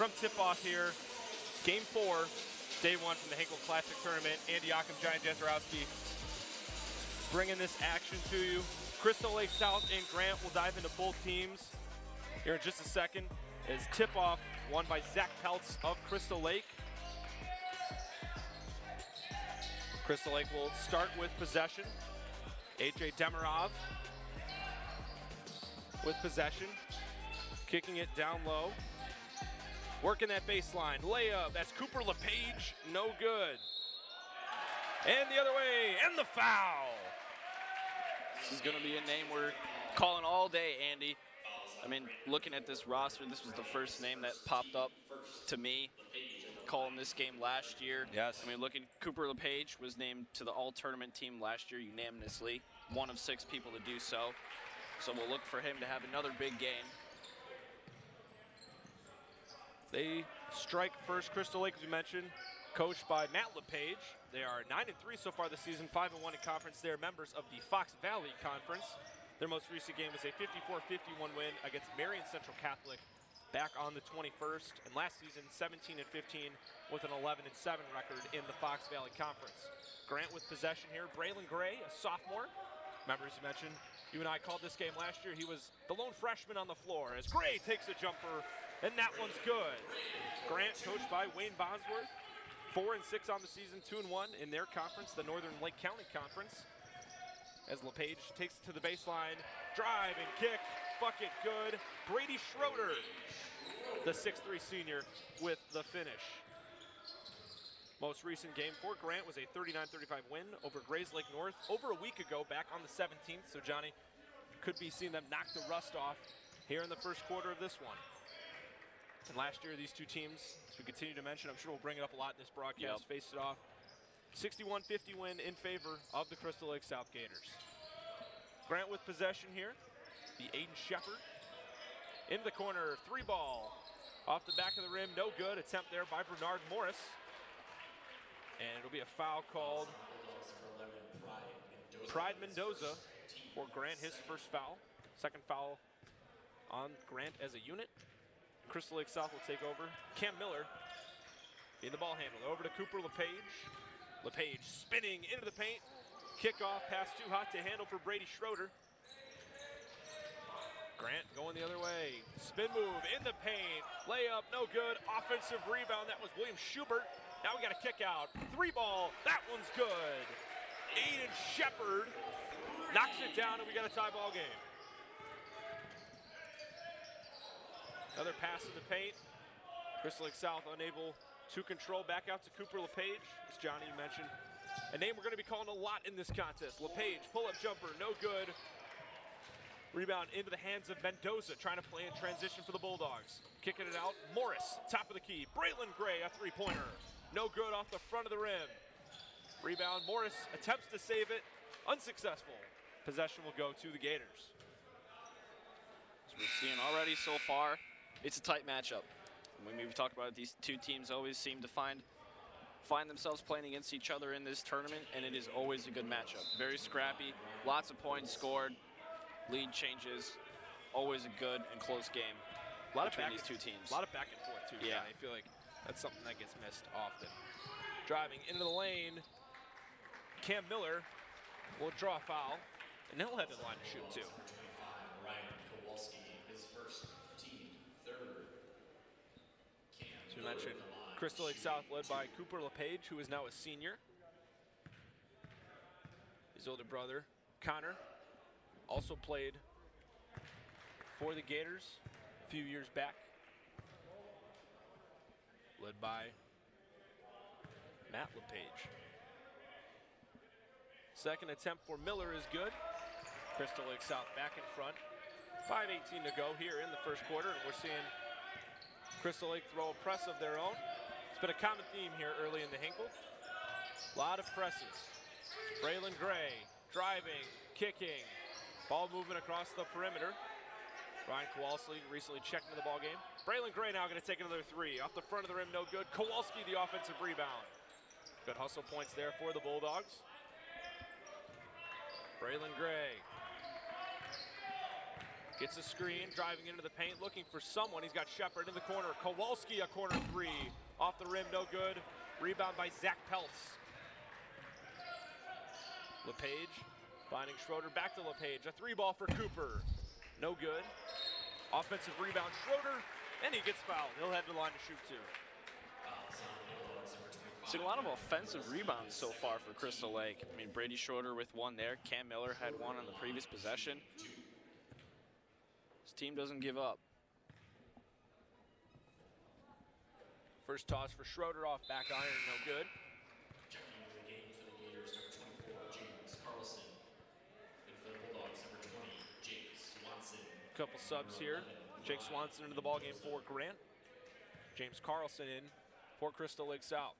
from tip-off here. Game 4, day 1 from the Hinkle Classic Tournament. Andy Occam, Giant Jezerowski bringing this action to you. Crystal Lake South and Grant will dive into both teams here in just a second. As tip-off won by Zach Peltz of Crystal Lake. Crystal Lake will start with possession. AJ Demirov with possession, kicking it down low. Working that baseline, layup, that's Cooper LePage, no good. And the other way, and the foul. This is gonna be a name we're calling all day, Andy. I mean, looking at this roster, this was the first name that popped up to me calling this game last year. Yes. I mean, Cooper LePage was named to the all-tournament team last year unanimously, one of 6 people to do so. So we'll look for him to have another big game. They strike first. Crystal Lake, as we mentioned, coached by Matt LePage. They are 9-3 so far this season, 5-1 in conference. They're members of the Fox Valley Conference. Their most recent game was a 54-51 win against Marion Central Catholic back on the 21st. And last season, 17-15 with an 11-7 record in the Fox Valley Conference. Grant with possession here. Braylon Gray, a sophomore. Remember, as you mentioned, you and I called this game last year. He was the lone freshman on the floor as Gray takes a jumper, and that one's good. Grant, coached by Wayne Bosworth, 4-6 on the season, 2-1 in their conference, the Northern Lake County Conference. As LePage takes it to the baseline, drive and kick, bucket good. Brady Schroeder, the 6'3 senior, with the finish. Most recent game for Grant was a 39-35 win over Grays Lake North over a week ago, back on the 17th. So Johnny, could be seeing them knock the rust off here in the first quarter of this one. And last year, these two teams, as we continue to mention, I'm sure we'll bring it up a lot in this broadcast, faced it off. 61-50 win in favor of the Crystal Lake South Gators. Grant with possession here. The Aiden Shepard into the corner, 3-ball. Off the back of the rim, no good. Attempt there by Bernard Morris. And it'll be a foul called Pride Mendoza for Grant, his first foul. Second foul on Grant as a unit. Crystal Lake South will take over. Cam Miller in the ball handle. Over to Cooper LePage. LePage spinning into the paint. Kickoff, pass too hot to handle for Brady Schroeder. Grant going the other way. Spin move in the paint. Layup, no good. Offensive rebound, that was William Schubert. Now we got a kick out. 3-ball, that one's good. Aiden Shepard knocks it down, and we got a tie ball game. Another pass in the paint. Crystal Lake South unable to control. Back out to Cooper LePage, as Johnny mentioned. A name we're going to be calling a lot in this contest. LePage, pull-up jumper, no good. Rebound into the hands of Mendoza, trying to play in transition for the Bulldogs. Kicking it out, Morris, top of the key. Braylon Gray, a 3-pointer. No good off the front of the rim. Rebound, Morris attempts to save it, unsuccessful. Possession will go to the Gators. As we're seeing already so far, it's a tight matchup. When we've talked about it, these two teams always seem to find themselves playing against each other in this tournament, and it is always a good matchup. Very scrappy, lots of points scored, lead changes, always a good and close game between these two teams. A lot of back and forth too. Yeah, I feel like that's something that gets missed often. Driving into the lane, Cam Miller will draw a foul, and he'll head to the line to shoot too. As we mentioned, Crystal Lake South led by Cooper LePage, who is now a senior. His older brother, Connor, also played for the Gators a few years back. Led by Matt LePage. Second attempt for Miller is good. Crystal Lake South back in front. 5:18 to go here in the first quarter, and we're seeing Crystal Lake throw a press of their own. It's been a common theme here early in the Hinkle. A lot of presses. Braylon Gray driving, kicking, ball movement across the perimeter. Ryan Kowalski recently checked into the ball game. Braylon Gray now going to take another 3. Off the front of the rim, no good. Kowalski, the offensive rebound. Good hustle points there for the Bulldogs. Braylon Gray Gets a screen, driving into the paint, looking for someone. He's got Shepard in the corner. Kowalski, a corner three. Off the rim, no good. Rebound by Zach Peltz. LePage finding Schroeder, back to LePage. A three ball for Cooper. No good. Offensive rebound, Schroeder, and he gets fouled. He'll head to the line to shoot two. Seen a lot of offensive rebounds so far for Crystal Lake. I mean, Brady Schroeder with one there. Cam Miller had one on the previous possession. This team doesn't give up. First toss for Schroeder off back iron, no good. Checking into the game for the Gators, number 24, James Carlson. And for the Bulldogs, number 20, Jake Swanson. Couple subs here. Jake Swanson into the ballgame for Grant. James Carlson in for Crystal Lake South.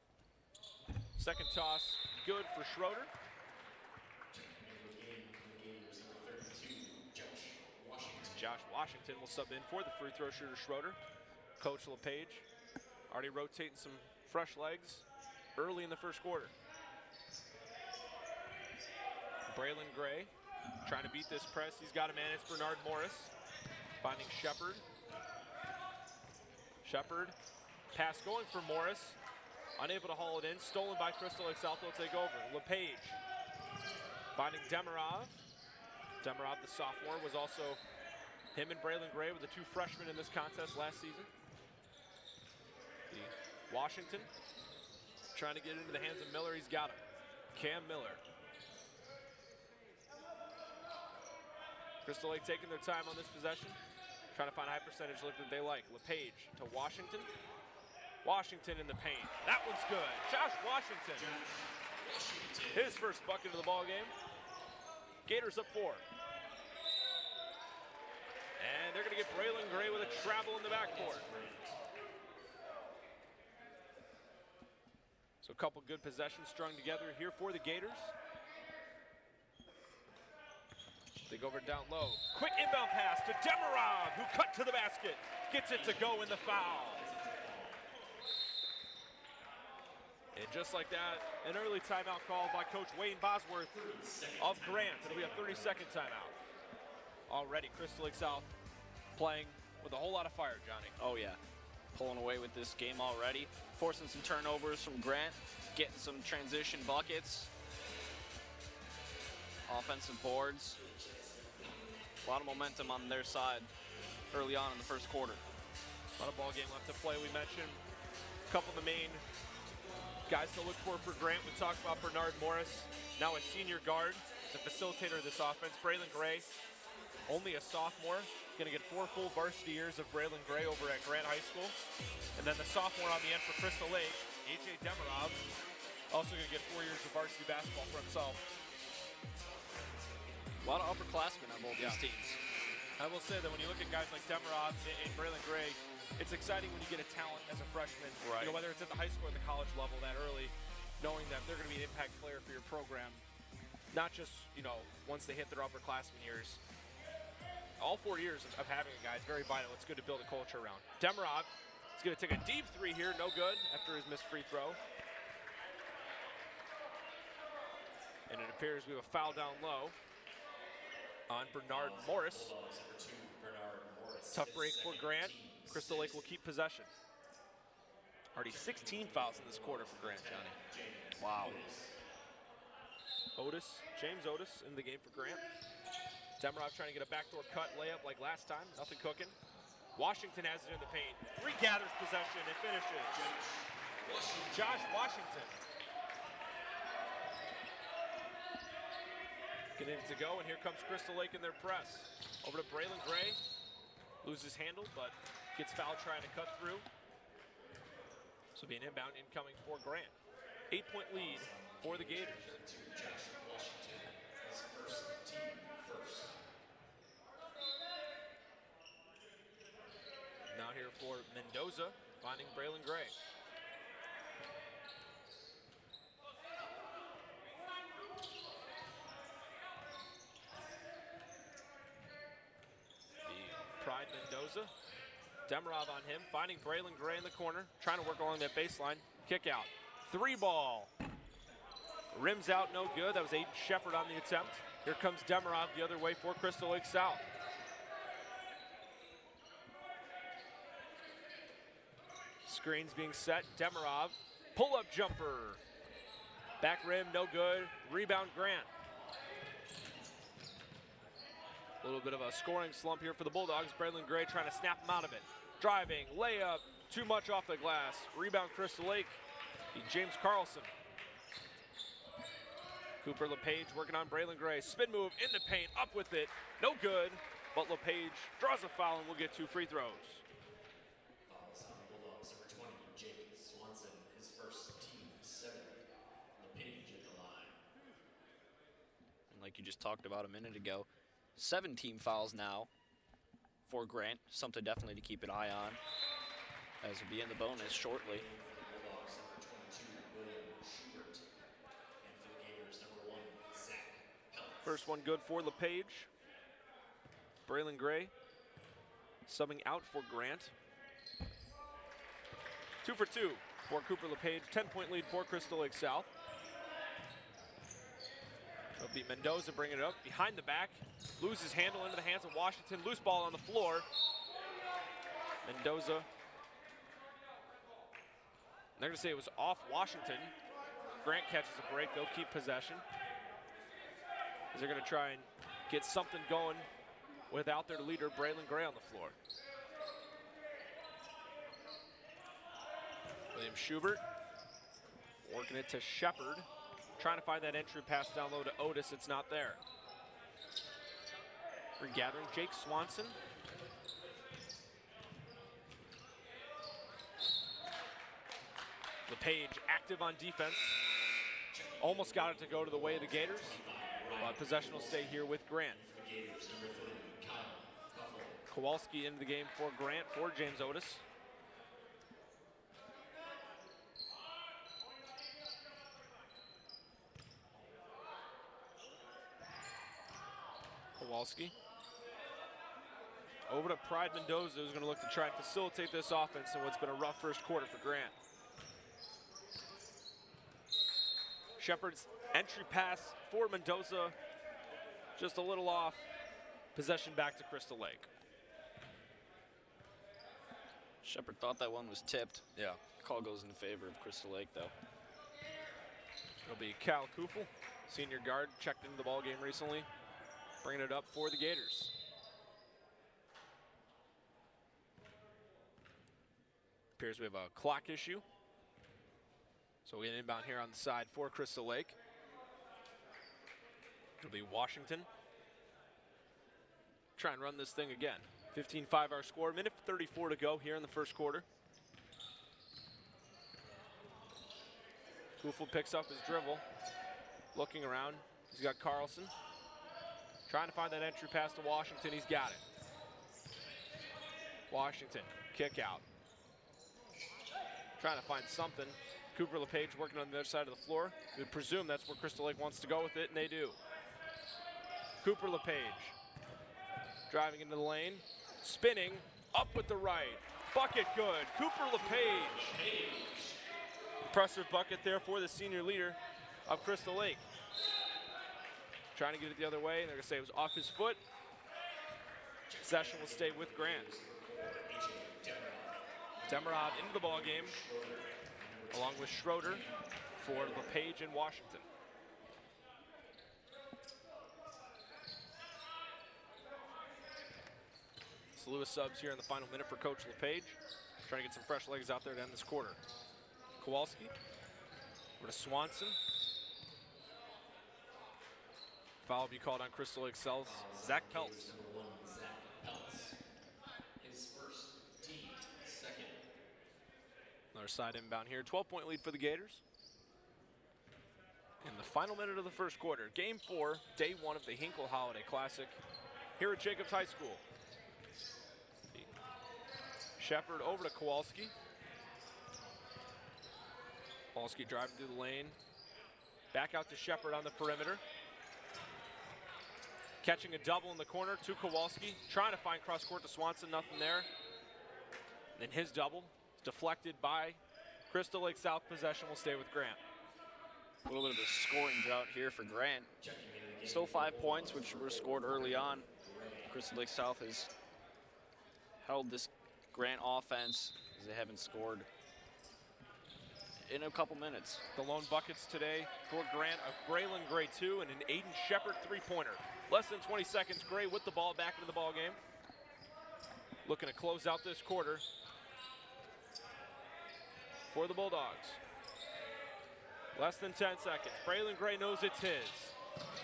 Second toss, good for Schroeder. Checking into the game for the Gators, number 32, Josh Washington. Josh Washington will sub in for the free throw shooter Schroeder. Coach LePage already rotating some fresh legs early in the first quarter. Braylon Gray trying to beat this press. He's got a man. It's Bernard Morris finding Shepard. Shepard, pass going for Morris. Unable to haul it in. Stolen by Crystal Lake South. They'll take over. LePage finding Demirov. Demirov, the sophomore, was also him and Braylon Gray were the two freshmen in this contest last season. Washington trying to get into the hands of Miller. He's got him. Cam Miller. Crystal Lake taking their time on this possession, trying to find a high percentage look that they like. LePage to Washington. Washington in the paint. That one's good. Josh Washington. His first bucket of the ball game. Gators up 4. And they're going to get Braylon Gray with a travel in the backcourt. So a couple good possessions strung together here for the Gators. They go over down low. Quick inbound pass to Demirov, who cut to the basket. Gets it to go in the foul. And just like that, an early timeout called by Coach Wayne Bosworth of Grant. It'll be a 30-second timeout. Already, Crystal Lake South playing with a whole lot of fire, Johnny. Oh, yeah. Pulling away with this game already. Forcing some turnovers from Grant. Getting some transition buckets. Offensive boards. A lot of momentum on their side early on in the first quarter. A lot of ball game left to play. We mentioned a couple of the main guys to look for Grant. We talked about Bernard Morris, now a senior guard, the facilitator of this offense. Braylon Gray, only a sophomore, going to get 4 full varsity years of Braylon Gray over at Grant High School. And then the sophomore on the end for Crystal Lake, A.J. Demirov, also going to get 4 years of varsity basketball for himself. A lot of upperclassmen on both these teams. I will say that when you look at guys like Demirov and Braylon Gray, it's exciting when you get a talent as a freshman, right. You know, whether it's at the high school or the college level that early, knowing that they're going to be an impact player for your program, not just, you know, once they hit their upperclassmen years. All 4 years of having a guy is very vital. It's good to build a culture around. Demirov is going to take a deep three here, no good after his missed free throw. And it appears we have a foul down low on Bernard Morris. Tough break for Grant. Crystal Lake will keep possession. Already 16 fouls in this quarter for Grant, Johnny. Wow. James Otis in the game for Grant. Demirov trying to get a backdoor cut layup like last time. Nothing cooking. Washington has it in the paint. Regathers possession and finishes. Josh Washington. Getting it to go, and here comes Crystal Lake in their press. Over to Braylon Gray. Loses handle, but gets fouled trying to cut through. This will be an inbound incoming for Grant. 8-point lead for the Gators. Now here for Mendoza, finding Braylon Gray. Pride Mendoza. Demirov on him, finding Braylon Gray in the corner, trying to work along that baseline. Kick out. 3 ball. Rims out, no good. That was Aiden Shepard on the attempt. Here comes Demirov the other way for Crystal Lake South. Screens being set. Demirov, pull-up jumper. Back rim, no good. Rebound, Grant. A little bit of a scoring slump here for the Bulldogs. Braylon Gray trying to snap them out of it. Driving, layup, too much off the glass. Rebound, Crystal Lake. James Carlson. Cooper LePage working on Braylon Gray. Spin move in the paint, up with it. No good, but LePage draws a foul and will get 2 free throws. Fouls on the Bulldogs, number 20, Jake Swanson, his first team 7. LePage at the line. And like you just talked about a minute ago, 7 team fouls now for Grant. Something definitely to keep an eye on, as will be in the bonus shortly. Bulldogs, number 22, William Schubert. And for the Gators, number 1, Zach Peltz. First one good for LePage. Braylon Gray subbing out for Grant. 2 for 2 for Cooper LePage. 10-point lead for Crystal Lake South. It'll be Mendoza bringing it up behind the back. Loses handle into the hands of Washington. Loose ball on the floor. Mendoza. They're going to say it was off Washington. Grant catches a break. They'll keep possession. As they're going to try and get something going without their leader, Braylon Gray, on the floor. William Schubert working it to Shepard. Trying to find that entry pass down low to Otis. It's not there. Regathering, Jake Swanson. LePage active on defense. Almost got it to go to the way of the Gators. But possession will stay here with Grant. Kowalski into the game for Grant, for James Otis. Kowalski. Over to Pride Mendoza, who's going to look to try and facilitate this offense in what's been a rough first quarter for Grant. Shepard's entry pass for Mendoza, just a little off. Possession back to Crystal Lake. Shepard thought that one was tipped. Yeah. Call goes in favor of Crystal Lake, though. It'll be Cal Kufel, senior guard, checked into the ball game recently, bringing it up for the Gators. Appears we have a clock issue. So we get an inbound here on the side for Crystal Lake. It'll be Washington. Try and run this thing again. 15-5 our score. Minute 34 to go here in the first quarter. Kufel picks up his dribble. Looking around. He's got Carlson. Trying to find that entry pass to Washington. He's got it. Washington, kick out. Trying to find something. Cooper LePage working on the other side of the floor. We would presume that's where Crystal Lake wants to go with it, and they do. Cooper LePage driving into the lane, spinning, up with the right. Bucket good, Cooper LePage. Impressive bucket there for the senior leader of Crystal Lake. Trying to get it the other way, and they're gonna say it was off his foot. Possession will stay with Grant. Demirov into the ball game, along with Schroeder for LePage and Washington. Slew of subs here in the final minute for Coach LePage. Trying to get some fresh legs out there to end this quarter. Kowalski over to Swanson. Foul will be called on Crystal Lake South. Zach Peltz. Number 1, Zach Peltz. His first team, 2nd. Another side inbound here. 12-point lead for the Gators. In the final minute of the first quarter, Game 4, Day 1 of the Hinkle Holiday Classic here at Jacobs High School. Shepard over to Kowalski. Kowalski driving through the lane. Back out to Shepard on the perimeter. Catching a double in the corner to Kowalski. Trying to find cross court to Swanson, nothing there. Then his double deflected by Crystal Lake South. Possession will stay with Grant. A little bit of a scoring drought here for Grant. Still 5 points, which were scored early on. Crystal Lake South has held this Grant offense as they haven't scored in a couple minutes. The lone buckets today for Grant, a Braylon Gray 2 and an Aiden Shepard 3-pointer. Less than 20 seconds, Gray with the ball back into the ball game. Looking to close out this quarter for the Bulldogs. Less than 10 seconds. Braylon Gray knows it's his.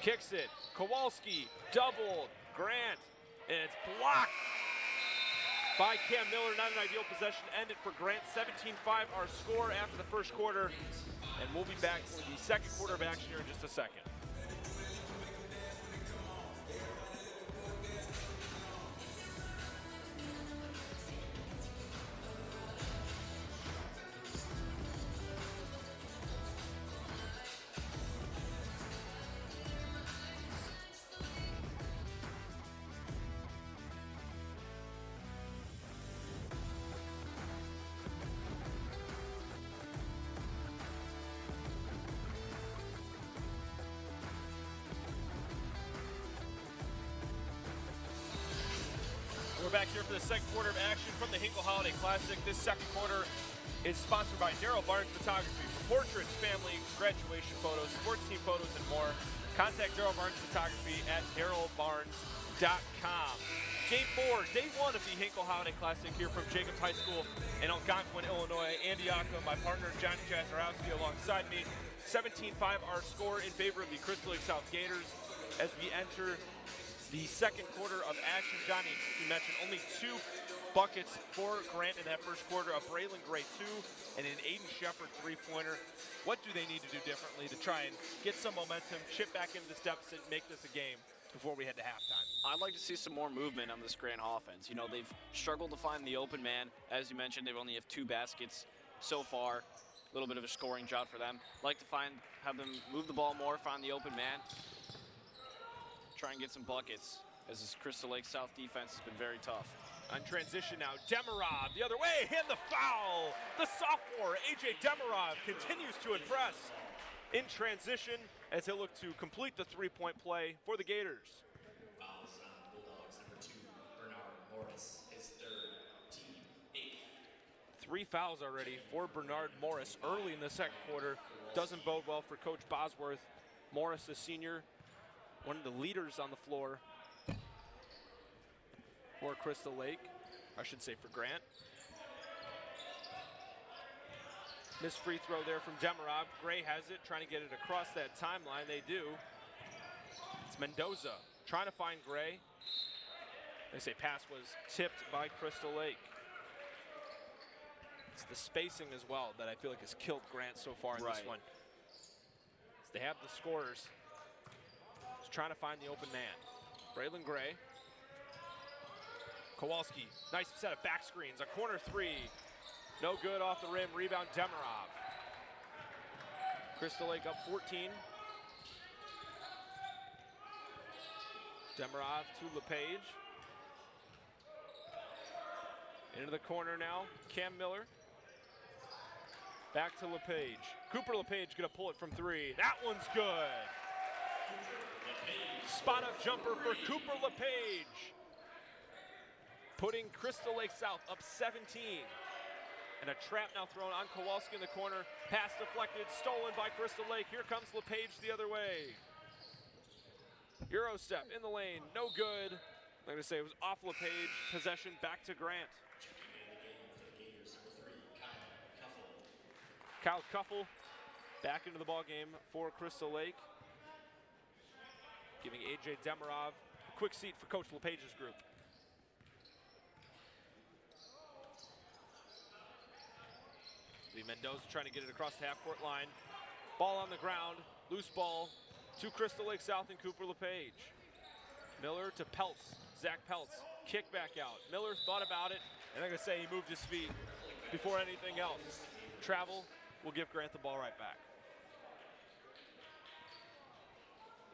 Kicks it. Kowalski doubled. Grant. And it's blocked by Cam Miller. Not an ideal possession. Ended for Grant. 17-5 our score after the first quarter. And we'll be back for the second quarter of action here in just a second. We're back here for the second quarter of action from the Hinkle Holiday Classic. This second quarter is sponsored by Daryl Barnes Photography for portraits, family, graduation photos, sports team photos, and more. Contact Daryl Barnes Photography at darylbarnes.com. Game 4, day 1 of the Hinkle Holiday Classic here from Jacobs High School in Algonquin, Illinois. Andy Aka, my partner Johnny Jazarowski alongside me. 17-5 our score in favor of the Crystal Lake South Gators as we enter the second quarter of action. Johnny, you mentioned only 2 buckets for Grant in that first quarter, a Braylon Gray 2 and an Aiden Shepard 3-pointer. What do they need to do differently to try and get some momentum, chip back into this deficit, make this a game before we head to halftime? I'd like to see some more movement on this Grant offense. You know, they've struggled to find the open man. As you mentioned, they've only have 2 baskets so far. A little bit of a scoring drought for them. Like to have them move the ball more, find the open man. Try and get some buckets, as this Crystal Lake South defense has been very tough. On transition now, Demirov the other way, and the foul! The sophomore, A.J. Demirov, continues to impress in transition as he'll look to complete the 3-point play for the Gators. Fouls on Bulldogs. Number 2, Bernard Morris, his third, team 8th. 3 fouls already for Bernard Morris early in the second quarter. Doesn't bode well for Coach Bosworth. Morris, the senior, one of the leaders on the floor for Crystal Lake, I should say for Grant. Missed free throw there from Demirov. Gray has it, trying to get it across that timeline. They do. It's Mendoza trying to find Gray. They say pass was tipped by Crystal Lake. It's the spacing as well that I feel like has killed Grant so far in this one. So they have the scorers. Trying to find the open man. Braylon Gray. Kowalski, nice set of back screens. A corner 3. No good off the rim. Rebound Demirov. Crystal Lake up 14. Demirov to LePage. Into the corner now. Cam Miller. Back to LePage. Cooper LePage gonna pull it from 3. That one's good. Spot up jumper for Cooper LePage. Putting Crystal Lake South up 17. And a trap now thrown on Kowalski in the corner. Pass deflected, stolen by Crystal Lake. Here comes LePage the other way. Euro step in the lane, no good. I'm gonna say it was off LePage. Possession back to Grant. Kyle Cuffle back into the ball game for Crystal Lake. Giving A.J. Demirov a quick seat for Coach LePage's group. Lee Mendoza trying to get it across the half-court line. Ball on the ground, loose ball to Crystal Lake South and Cooper LePage. Miller to Peltz, Zach Peltz, kick back out. Miller thought about it, and I'm gonna say he moved his feet before anything else. Travel will give Grant the ball right back.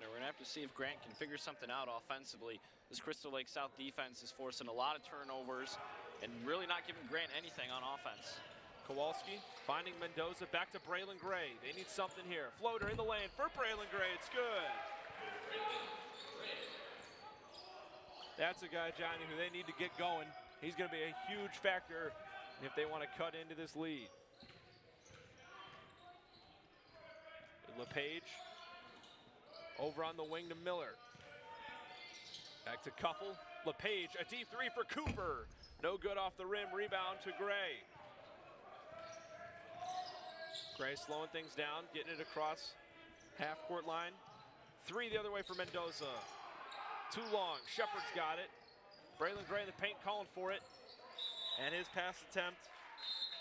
Now we're gonna have to see if Grant can figure something out offensively. This Crystal Lake South defense is forcing a lot of turnovers and really not giving Grant anything on offense. Kowalski finding Mendoza, back to Braylon Gray. They need something here. Floater in the lane for Braylon Gray, it's good. That's a guy, Johnny, who they need to get going. He's gonna be a huge factor if they want to cut into this lead. LePage over on the wing to Miller. Back to Cuffle. LePage, a deep three for Cooper. No good off the rim. Rebound to Gray. Gray slowing things down, getting it across half-court line. Three the other way for Mendoza. Too long. Shepard's got it. Braylon Gray in the paint calling for it. And his pass attempt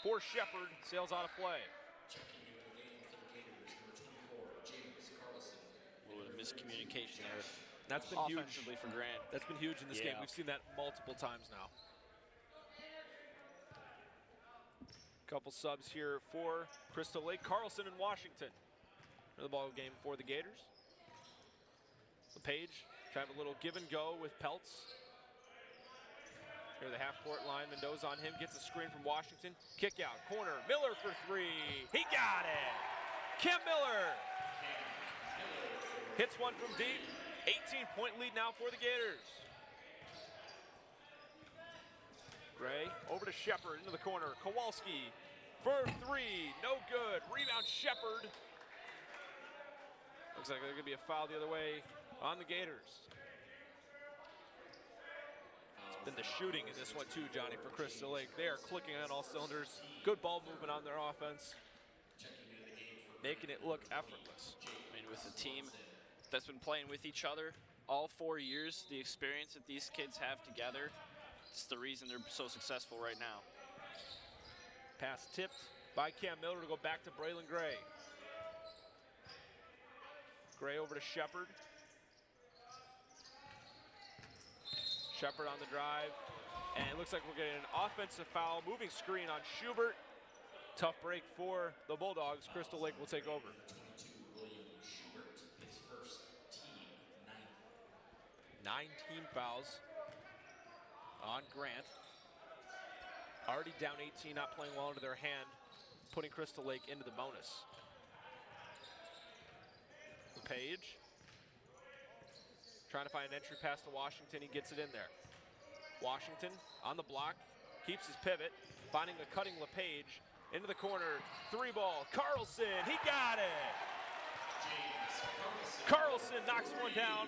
for Shepard sails out of play. Checking into the game for the Gators, number 24, James Carlson. A little bit of miscommunication there. That's been Offensively huge. for Grant. That's been huge in this game. Yeah. We've seen that multiple times now. Couple subs here for Crystal Lake. Carlson and Washington. Another ball game for the Gators. LePage trying a little give and go with Peltz. Here the half-court line. Mendoza on him. Gets a screen from Washington. Kick out. Corner. Miller for three. He got it. Cam Miller. Hits one from deep. 18-point lead now for the Gators. Gray over to Shepard into the corner. Kowalski for three. No good. Rebound Shepard. Looks like there's going to be a foul the other way on the Gators. It's been the shooting in this one too, Johnny, for Crystal Lake. They are clicking on all cylinders. Good ball movement on their offense. Making it look effortless. I mean, with the team that's been playing with each other all 4 years, the experience that these kids have together, it's the reason they're so successful right now. Pass tipped by Cam Miller to go back to Braylon Gray. Gray over to Shepard. Shepard on the drive. And it looks like we're getting an offensive foul. Moving screen on Schubert. Tough break for the Bulldogs. Crystal Lake will take over. 22, William Schubert, his first team, 9th. 9 team fouls on Grant. Already down 18, not playing well into their hand, putting Crystal Lake into the bonus. LePage trying to find an entry pass to Washington. He gets it in there. Washington on the block, keeps his pivot, finding the cutting LePage into the corner. Three ball, Carlson, he got it! Carlson knocks one down.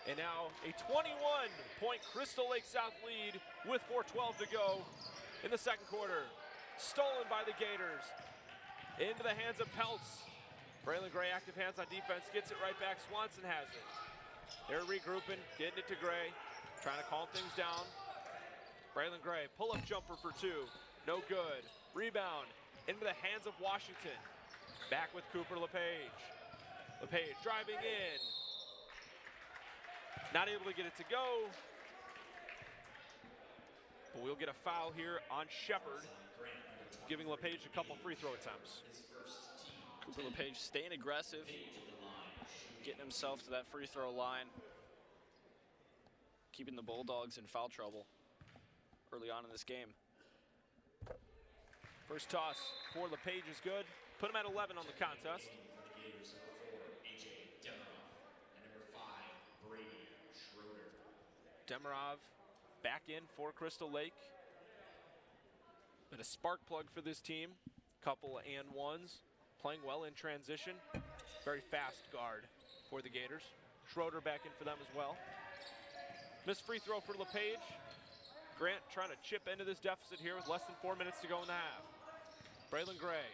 And now a 21-point Crystal Lake South lead with 4:12 to go in the second quarter. Stolen by the Gators. Into the hands of Peltz. Braylon Gray, active hands on defense, gets it right back. Swanson has it. They're regrouping, getting it to Gray, trying to calm things down. Braylon Gray, pull-up jumper for two. No good. Rebound into the hands of Washington. Back with Cooper LePage. LePage driving in. Not able to get it to go. But we'll get a foul here on Shepard, giving LePage a couple free throw attempts. Cooper LePage staying aggressive, getting himself to that free throw line, keeping the Bulldogs in foul trouble early on in this game. First toss for LePage is good. Put him at 11 on the contest. Demirov back in for Crystal Lake. Been a spark plug for this team. Couple and ones. Playing well in transition. Very fast guard for the Gators. Schroeder back in for them as well. Missed free throw for LePage. Grant trying to chip into this deficit here with less than 4 minutes to go in the half. Braylon Gray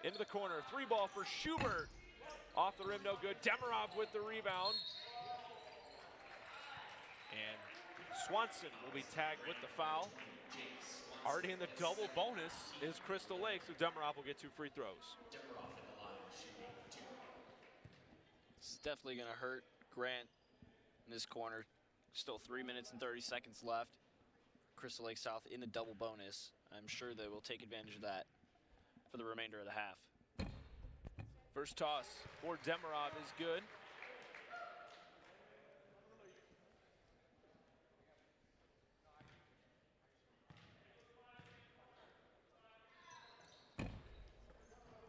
into the corner. Three ball for Schubert. Off the rim, no good. Demirov with the rebound. And Swanson will be tagged with the foul. Already in the double bonus is Crystal Lake, so Demirov will get 2 free throws. This is definitely going to hurt Grant in this corner. Still 3 minutes and 30 seconds left. Crystal Lake South in the double bonus. I'm sure they will take advantage of that for the remainder of the half. First toss for Demirov is good.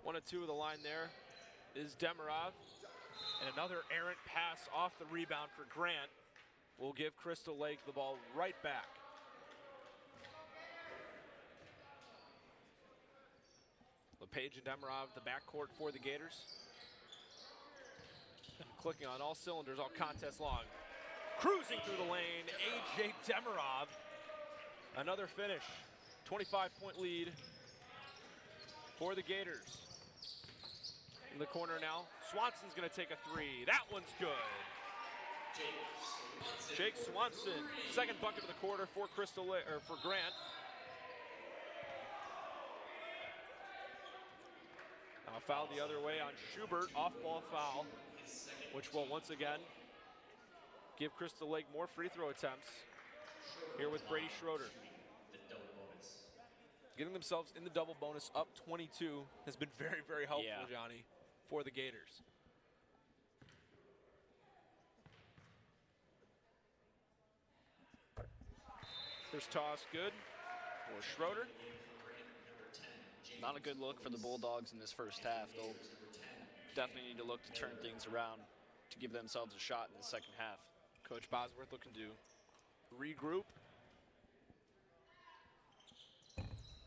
One of two of the line there is Demirov. And another errant pass off the rebound for Grant will give Crystal Lake the ball right back. LePage and Demirov, the backcourt for the Gators. And clicking on all cylinders all contest long. Cruising through the lane, A.J. Demirov. Another finish. 25-point lead for the Gators. In the corner now, Swanson's going to take a three. That one's good. Jake Swanson, second bucket of the quarter for for Grant. Now foul the other way on Schubert, off-ball foul, which will once again give Crystal Lake more free throw attempts here with Brady Schroeder. Getting themselves in the double bonus up 22 has been very, very helpful, Johnny, for the Gators. First toss good for Schroeder. Not a good look for the Bulldogs in this first half. They'll definitely need to look to turn things around to give themselves a shot in the second half. Coach Bosworth looking to regroup.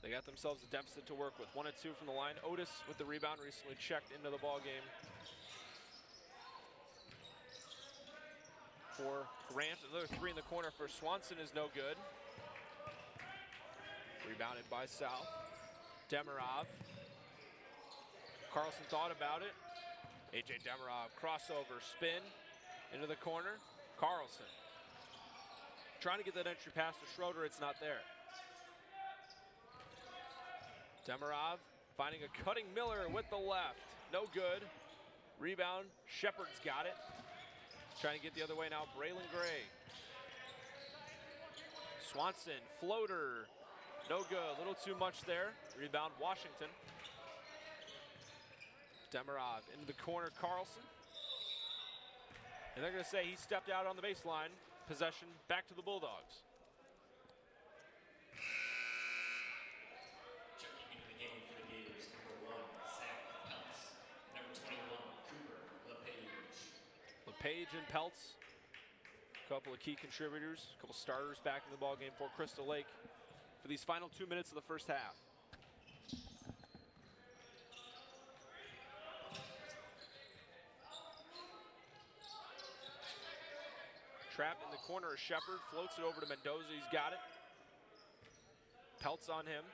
They got themselves a deficit to work with. 1 and 2 from the line. Otis with the rebound, recently checked into the ball game for Grant. Another three in the corner for Swanson is no good. Rebounded by South. Demirov. Carlson thought about it. A.J. Demirov, crossover, spin into the corner. Carlson trying to get that entry pass to Schroeder. It's not there. Demirov finding a cutting Miller with the left. No good. Rebound. Shepard's got it. Trying to get the other way now. Braylon Gray. Swanson, floater. No good. A little too much there. Rebound, Washington. Demirov into the corner, Carlson. And they're going to say he stepped out on the baseline. Possession back to the Bulldogs. Checking into the game for the Gators, number 1, Zach Peltz. Number 21, Cooper LePage. LePage and Peltz, a couple of key contributors, a couple starters back in the ball game for Crystal Lake for these final 2 minutes of the first half. Trapped in the corner is Shepard, floats it over to Mendoza, he's got it. Peltz on him.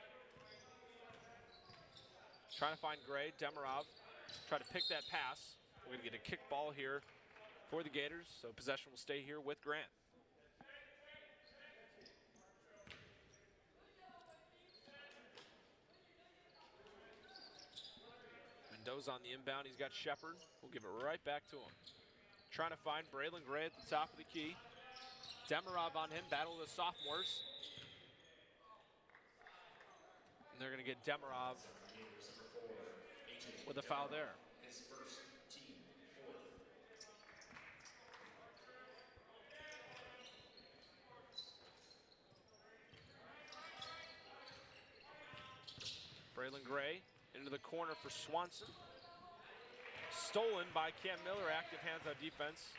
Trying to find Gray, Demirov, try to pick that pass. We're gonna get a kick ball here for the Gators, so possession will stay here with Grant. Mendoza on the inbound, he's got Shepard. We'll give it right back to him. Trying to find Braylon Gray at the top of the key. Demirov on him, battle of the sophomores. And they're gonna get Demirov with a foul there. His first team, 4th. Braylon Gray into the corner for Swanson. Stolen by Cam Miller, active hands-on defense.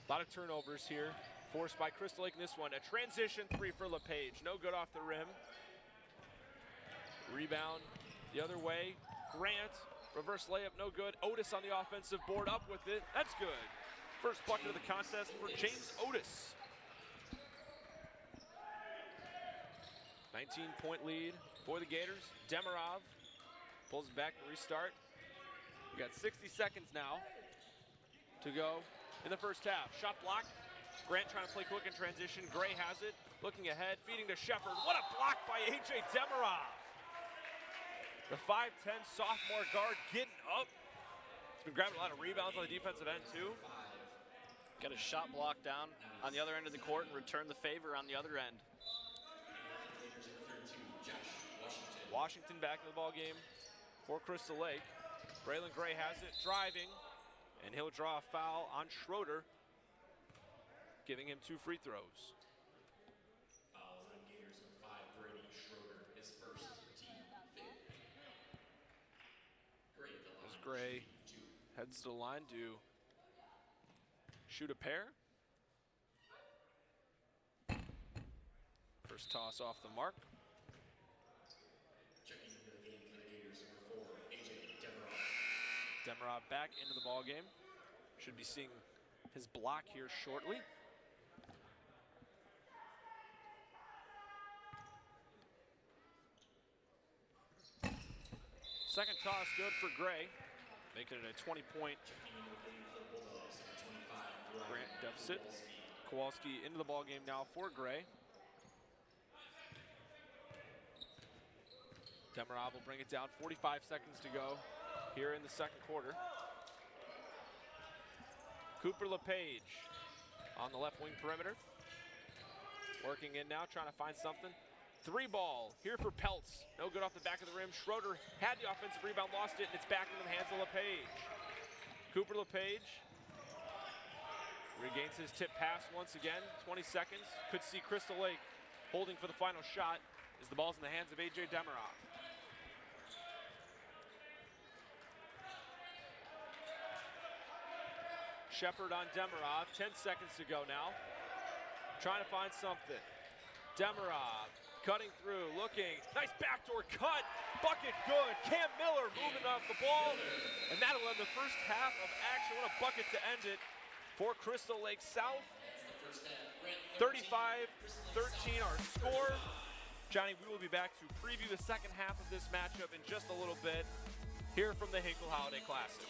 A lot of turnovers here, forced by Crystal Lake in this one. A transition three for LePage, no good off the rim. Rebound the other way. Grant, reverse layup, no good. Otis on the offensive board, up with it. That's good. First bucket of the contest for James Otis. 19-point lead for the Gators. Demirov pulls it back to restart. We got 60 seconds now to go in the first half. Shot block. Grant trying to play quick in transition. Gray has it. Looking ahead, feeding to Shepard. What a block by A.J. Demirov. The 5'10 sophomore guard getting up. He's been grabbing a lot of rebounds on the defensive end too. Got a shot block down on the other end of the court and return the favor on the other end. Washington back in the ball game for Crystal Lake. Braylon Gray has it, driving, and he'll draw a foul on Schroeder, giving him 2 free throws. Fouls on Gators with 5, Brady Schroeder, his first team, 5th. Gray at the line. As Gray 2. heads to the line to shoot a pair. First toss off the mark. Checking into the game for the Gators, number 4, A.J. Demirov back into the ball game. Should be seeing his block here shortly. Second toss good for Gray, making it a 20-point Grant deficit. Kowalski into the ball game now for Gray. Demirov will bring it down. 45 seconds to go here in the second quarter. Cooper LePage on the left wing perimeter. Working in now, trying to find something. 3 ball here for Peltz. No good off the back of the rim. Schroeder had the offensive rebound, lost it, and it's back into the hands of LePage. Cooper LePage regains his tip pass once again. 20 seconds. Could see Crystal Lake holding for the final shot as the ball's in the hands of A.J. Demirov. Shepard on Demirov. 10 seconds to go now. Trying to find something. Demirov cutting through, looking. Nice backdoor cut. Bucket good. Cam Miller moving off the ball. And that'll end the first half of action. What a bucket to end it for Crystal Lake South. 35-13 our score. Johnny, we will be back to preview the second half of this matchup in just a little bit here from the Hinkle Holiday Classic.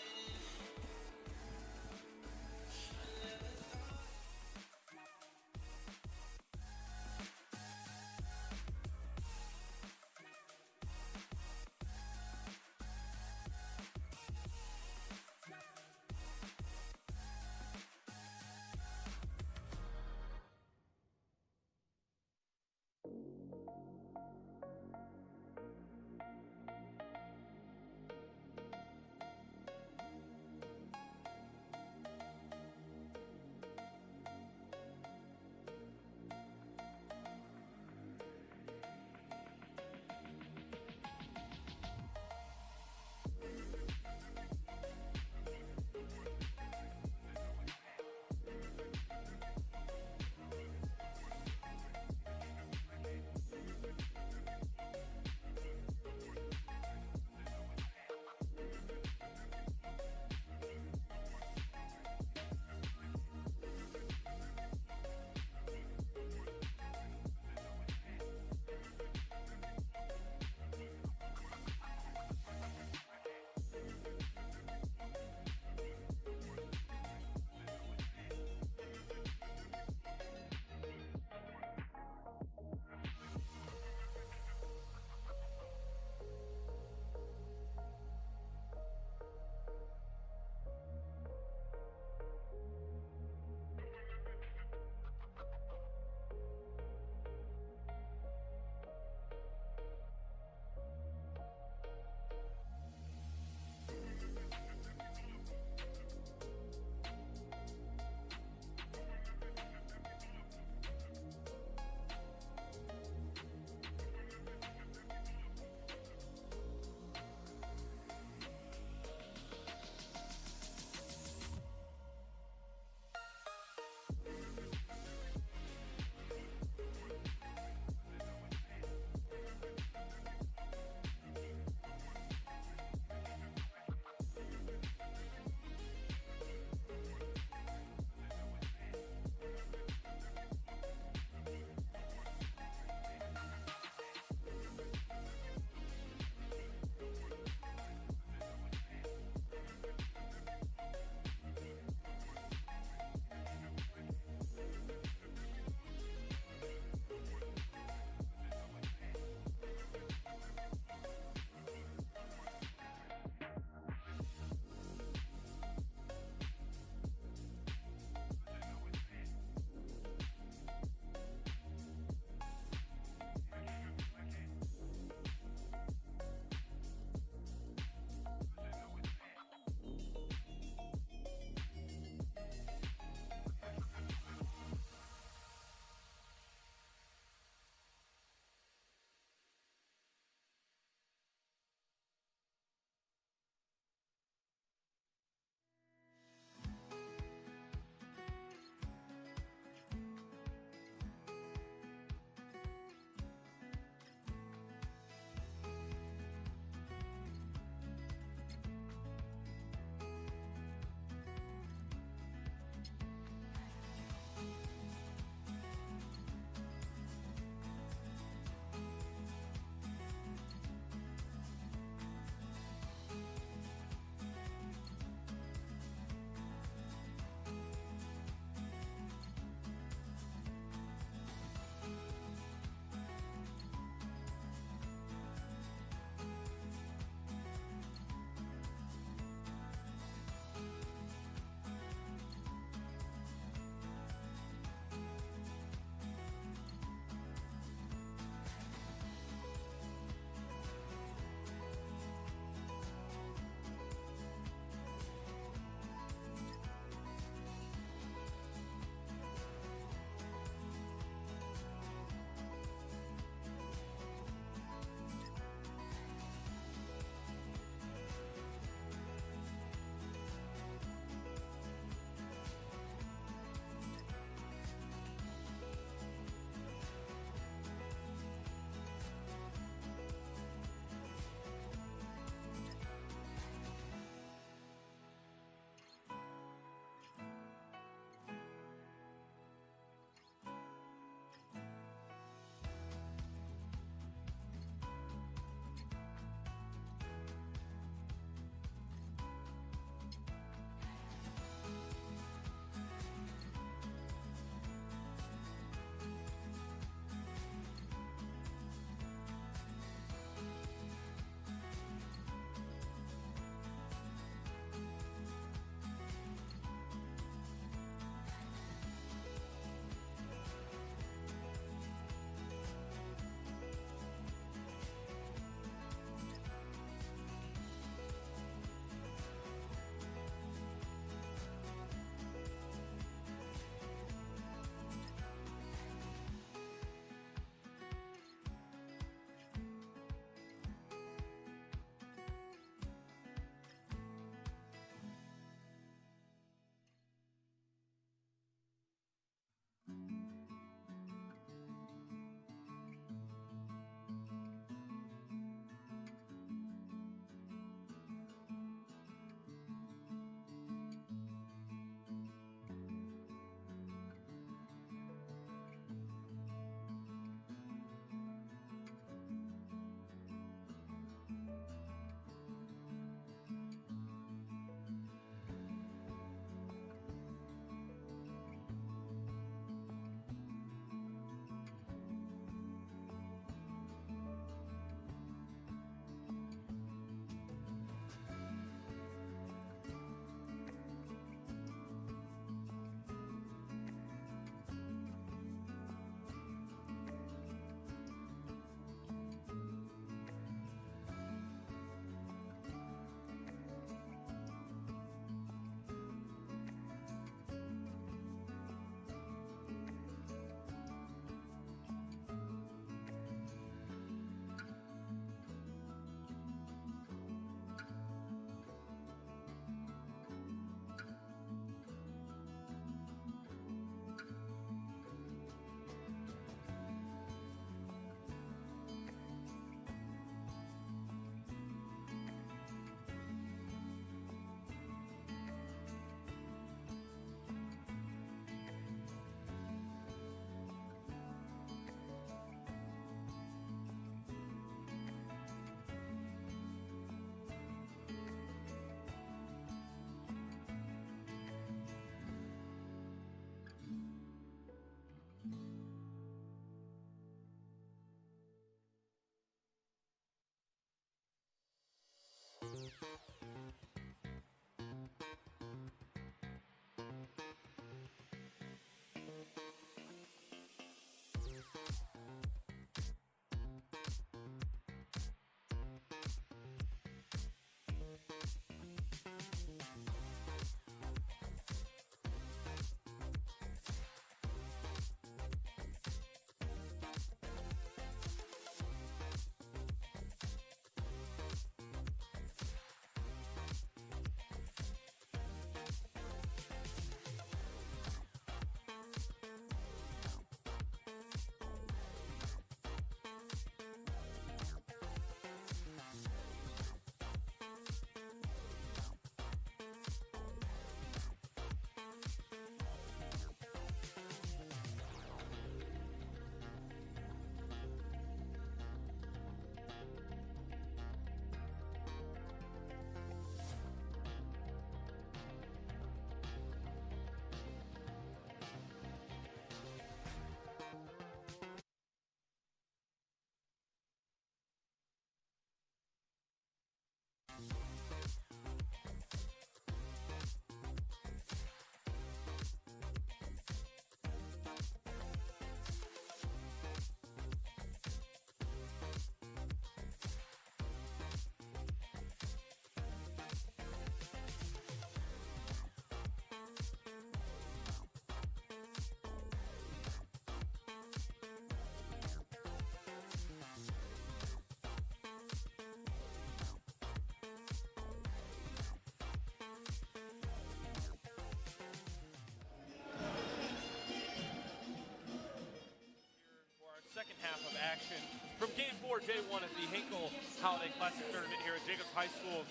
before day one of the Hinkle Holiday Classic Tournament here at Jacobs High School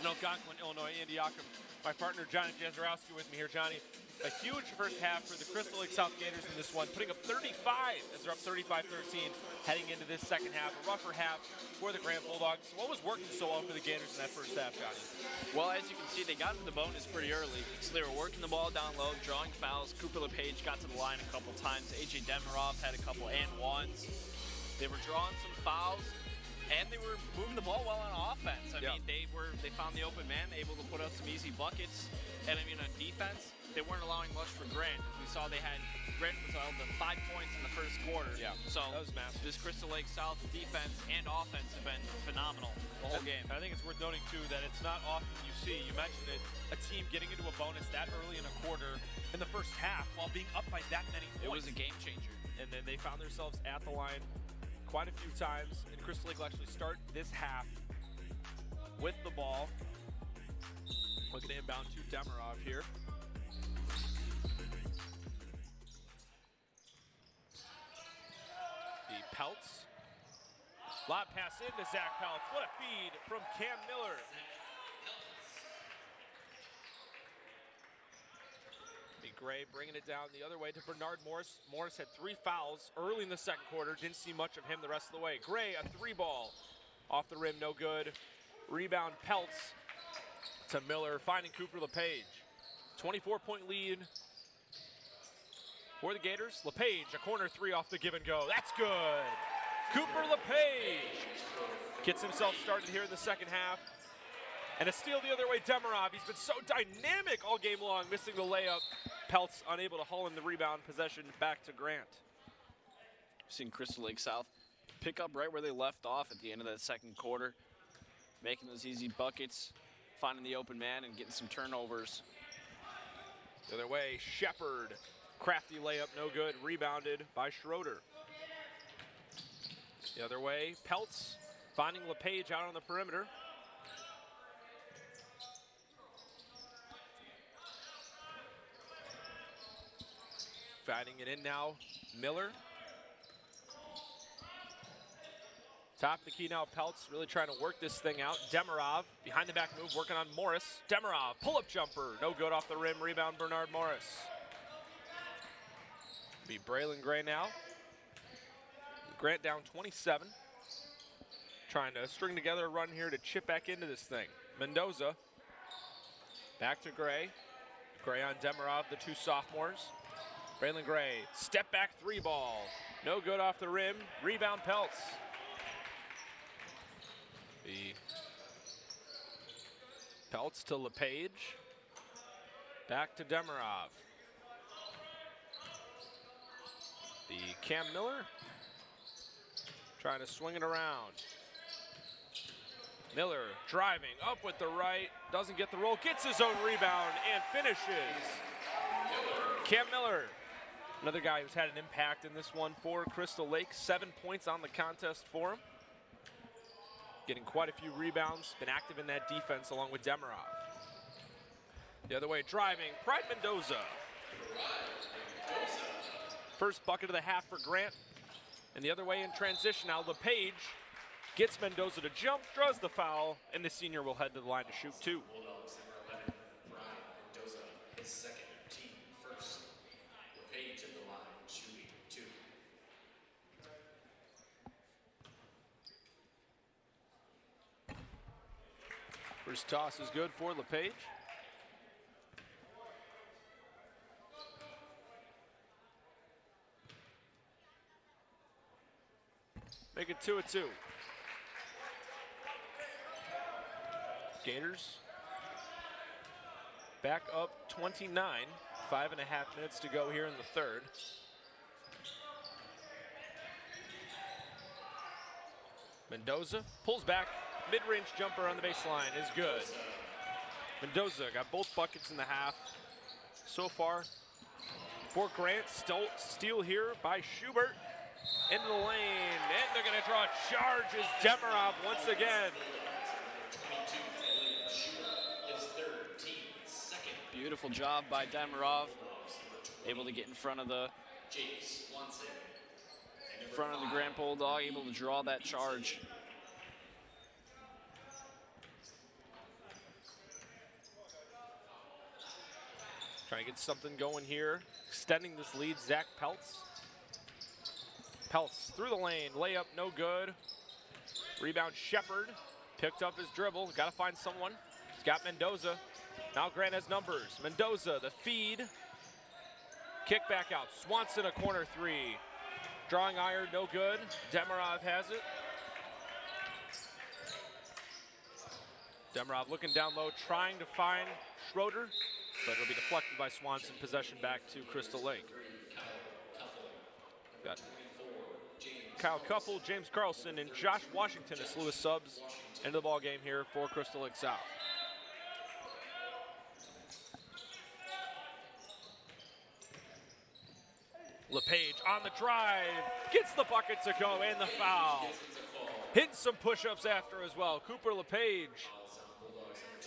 in Algonquin, Illinois, Antiochum. My partner, Johnny Jazarowski, with me here. Johnny, a huge first half for the Crystal Lake South Gators in this one, putting up 35 as they're up 35-13 heading into this second half. A rougher half for the Grant Bulldogs. What was working so well for the Gators in that first half, Johnny? Well, as you can see, they got to the bonus pretty early. So they were working the ball down low, drawing fouls. Cooper LePage got to the line a couple times. A.J. Demirov had a couple and ones. They were drawing some fouls, and they were moving the ball well on offense. I mean, they found the open man, able to put up some easy buckets. And I mean, on defense, they weren't allowing much for Grant. We saw Grant was held to 5 points in the first quarter. Yeah, so that was massive. This Crystal Lake South defense and offense have been phenomenal the whole game. I think it's worth noting, too, that it's not often you see, you mentioned it, a team getting into a bonus that early in a quarter in the first half while being up by that many points. It was a game changer. And then they found themselves at the line quite a few times, and Crystal Lake will actually start this half with the ball. Looking to inbound to Demirov here. The Peltz. Lob pass into Zach Peltz. What a feed from Cam Miller. Gray bringing it down the other way to Bernard Morris. Morris had 3 fouls early in the second quarter. Didn't see much of him the rest of the way. Gray, a 3-ball. Off the rim, no good. Rebound, Peltz to Miller, finding Cooper LePage. 24-point lead for the Gators. LePage, a corner 3 off the give and go. That's good. Cooper LePage gets himself started here in the second half. And a steal the other way, Demirov. He's been so dynamic all game long, missing the layup. Peltz unable to haul in the rebound, possession back to Grant. We've seen Crystal Lake South pick up right where they left off at the end of that second quarter, making those easy buckets, finding the open man, and getting some turnovers. The other way, Shepard. Crafty layup, no good. Rebounded by Schroeder. The other way, Peltz finding LePage out on the perimeter. Finding it in now, Miller. Top of the key now, Peltz really trying to work this thing out. Demirov, behind the back move, working on Morris. Demirov, pull-up jumper, no good off the rim. Rebound, Bernard Morris. Be Braylon Gray now. Grant down 27. Trying to string together a run here to chip back into this thing. Mendoza, back to Gray. Gray on Demirov, the 2 sophomores. Braylon Gray, step back 3-ball. No good off the rim. Rebound, Peltz. The Peltz to LePage. Back to Demirov. The Cam Miller trying to swing it around. Miller driving up with the right, doesn't get the roll, gets his own rebound and finishes. Cam Miller, another guy who's had an impact in this one for Crystal Lake. 7 points on the contest for him. Getting quite a few rebounds, been active in that defense along with Demirov. The other way, driving, Pride Mendoza. First bucket of the half for Grant. And the other way in transition now, LePage gets Mendoza to jump, draws the foul, and the senior will head to the line to shoot 2. Bulldogs number 11, Brian Mendoza, his second, team first. LePage at the line, shooting 2. First toss is good for LePage. Make it 2-2. Gators back up 29. 5.5 minutes to go here in the third. Mendoza pulls back. Mid-range jumper on the baseline is good. Mendoza got both buckets in the half so far. For Grant, steal here by Schubert. Into the lane, and they're going to draw charges. Demirov once again. 22, his third, team second. Beautiful job by Demirov, able to get in front of the James Swanson. And in front of the Grand Bulldog, able to draw that charge. Trying to get something going here. Extending this lead, Zach Peltz. Peltz through the lane, layup, no good. Rebound, Shepard. Picked up his dribble, gotta find someone. He's got Mendoza. Now Grant has numbers. Mendoza, the feed. Kick back out, Swanson a corner three. Drawing iron, no good. Demirov has it. Demirov looking down low, trying to find Schroeder, but it'll be deflected by Swanson. Possession back to Crystal Lake. Got Kyle Cuffle, James Carlson, and Josh Washington as slew of subs into the ball game here for Crystal Lake South. LePage on the drive, gets the bucket to go and the foul. Hitting some push-ups after as well. Cooper LePage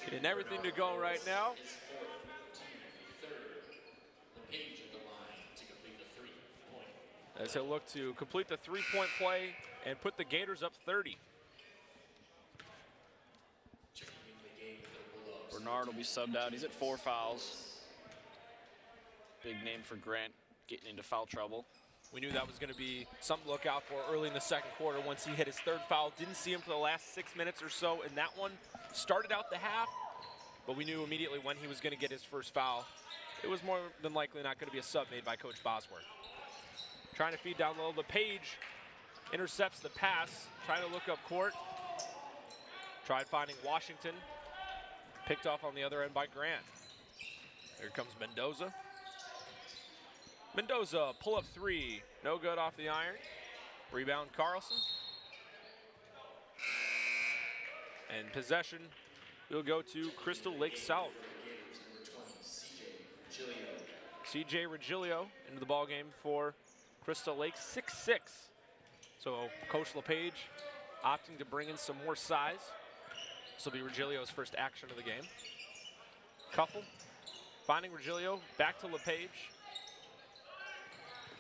getting everything to go right now. As he'll look to complete the three-point play and put the Gators up 30. Bernard will be subbed out. He's at 4 fouls. Big name for Grant, getting into foul trouble. We knew that was going to be something to look out for early in the second quarter once he hit his 3rd foul. Didn't see him for the last 6 minutes or so in that one. Started out the half, but we knew immediately when he was going to get his 1st foul. It was more than likely not going to be a sub made by Coach Bosworth. Trying to feed down low. LePage intercepts the pass, trying to look up court. Tried finding Washington. Picked off on the other end by Grant. Here comes Mendoza. Mendoza, pull-up 3. No good off the iron. Rebound, Carlson. And possession will go to Crystal Lake South. CJ Regilio into the ball game for Crystal Lake, 6'6". So Coach LePage opting to bring in some more size. This will be Regilio's first action of the game. Cuffle finding Regilio, back to LePage.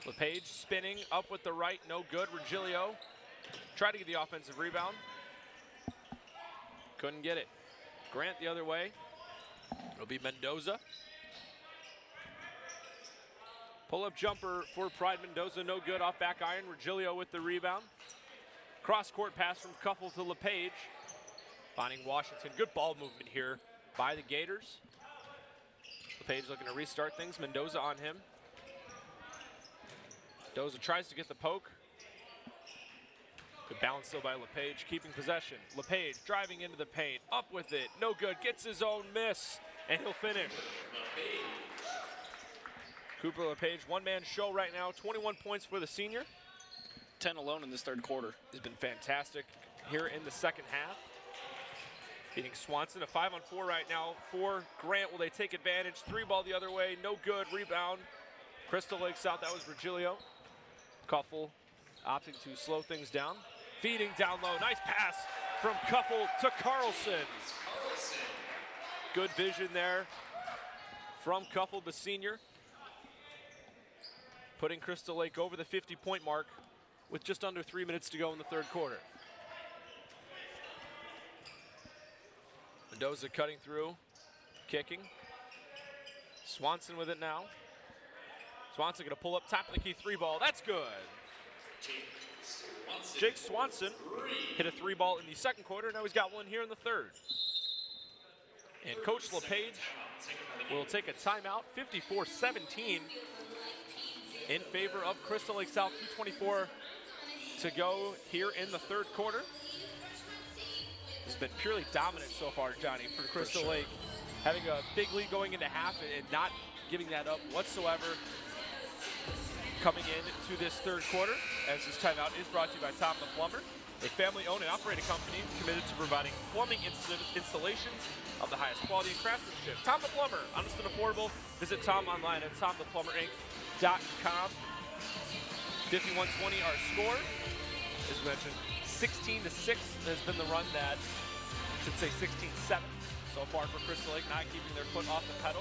LePage spinning up with the right, no good. Regilio tried to get the offensive rebound. Couldn't get it. Grant the other way. It'll be Mendoza. Pull-up jumper for Pride Mendoza, no good off back iron. Regilio with the rebound. Cross-court pass from Cuffle to LePage. Finding Washington. Good ball movement here by the Gators. LePage looking to restart things. Mendoza on him. Mendoza tries to get the poke. Good balance though by LePage, keeping possession. LePage driving into the paint, up with it, no good, gets his own miss, and he'll finish. Cooper LePage, one-man show right now, 21 points for the senior. 10 alone in this 3rd quarter. He's been fantastic here in the second half. Beating Swanson, a 5-on-4 right now for Grant. Will they take advantage? 3-ball the other way, no good, rebound. Crystal Lake South, that was Regilio. Cuffle opting to slow things down. Feeding down low, nice pass from Cuffle to Carlson. Good vision there from Cuffle, the senior. Putting Crystal Lake over the 50-point mark with just under 3 minutes to go in the 3rd quarter. Mendoza cutting through, kicking. Swanson with it now. Swanson gonna pull up top of the key 3-ball, that's good. Jake Swanson hit a 3-ball in the 2nd quarter, now he's got one here in the 3rd. And Coach LePage will take a timeout, 54-17 in favor of Crystal Lake South, 2:24 to go here in the 3rd quarter. It's been purely dominant so far, Johnny, for Crystal Lake. Having a big lead going into half and not giving that up whatsoever. Coming in to this 3rd quarter, as this timeout is brought to you by Tom the Plumber, a family-owned and operated company committed to providing plumbing installations of the highest quality and craftsmanship. Tom the Plumber, honest and affordable. Visit Tom online at tomtheplumberinc.com. 51-20 our score. As mentioned, 16-6 has been the run that, I should say 16-7 so far for Crystal Lake, not keeping their foot off the pedal.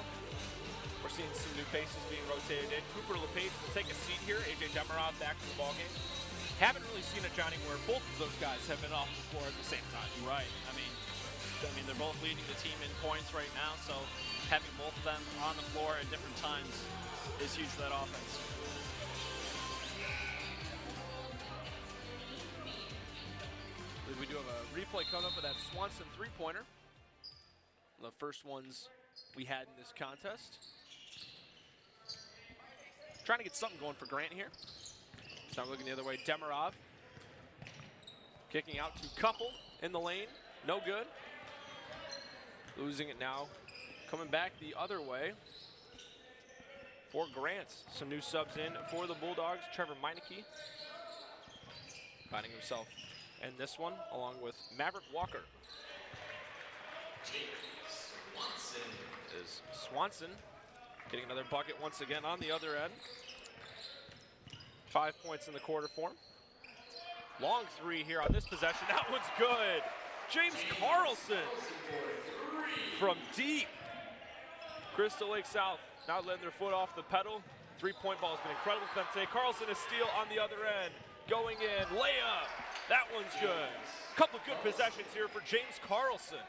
We're seeing some new faces being rotated in. Cooper LePage will take a seat here. AJ Demirov back to the ballgame. Haven't really seen it, Johnny, where both of those guys have been off the floor at the same time. Right. I mean, they're both leading the team in points right now, so having both of them on the floor at different times is huge for that offense. We do have a replay coming up of that Swanson three-pointer. The first ones we had in this contest. Trying to get something going for Grant here. He's not looking the other way. Demirov kicking out to Couple in the lane. No good. Losing it now. Coming back the other way for Grant. Some new subs in for the Bulldogs. Trevor Meineke finding himself in this one, along with Maverick Walker. Is Swanson getting another bucket once again on the other end. 5 points in the quarter for him. Long three here on this possession. That one's good. James Carlson from deep. Crystal Lake South not letting their foot off the pedal. Three-point ball has been incredible for them today. Carlson a steal on the other end. Going in, layup. That one's good. Couple good possessions here for James Carlson.